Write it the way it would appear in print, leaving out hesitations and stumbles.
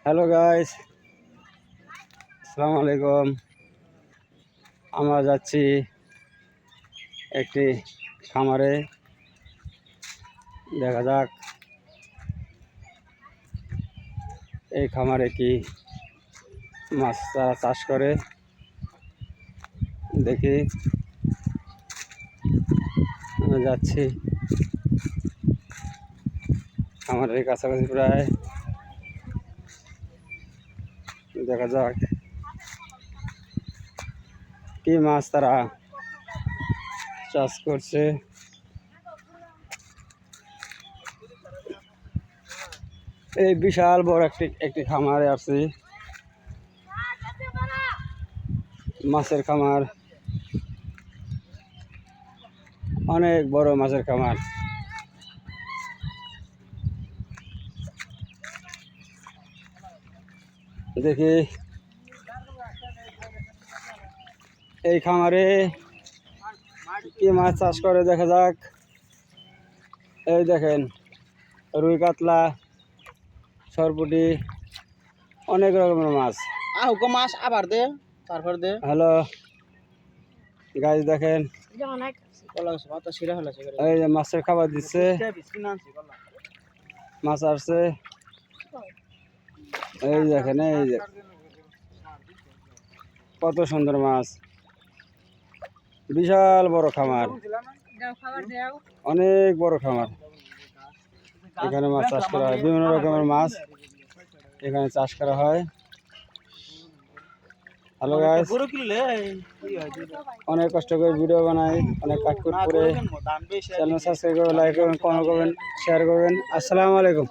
Hello guys, আসসালামু আলাইকুম। আমরা যাচ্ছি একটি খামারে। দেখা যাক এই খামারে কি মাছ চাষ করে, দেখি। আমরা যাচ্ছি খামারের কাছাকাছি প্রায়। দেখা যাক কি মাছ তারা চাষ করছে। এই বিশাল বড় একটি খামারে আছি, মাছের খামার, অনেক বড় মাছের খামার। দেখি এই খামারে কি মাছ চাষ করে, দেখা যাক। এই দেখেন, রুই কাতলা, সরপুটি, অনেক রকমের মাছ। মাছ আবার দে, তারপর দে। হ্যালো গাইস, দেখেন এই যে মাছের খাবার দিচ্ছে, মাছ আসছে। এই দেখেন, এই যে কত সুন্দর মাছ, বিশাল বড় খামার, অনেক বড় খামার। এখানে মাছ চাষ করা হয়, বিভিন্ন রকমের মাছ এখানে চাষ করা হয়। হ্যালো গাইস, অনেক কষ্ট করে ভিডিও বানাই, অনেক কাটকুট করে। চ্যানেল সাবস্ক্রাইব করবেন, লাইক করবেন, কমেন্ট করবেন, শেয়ার করবেন। আসসালামু আলাইকুম।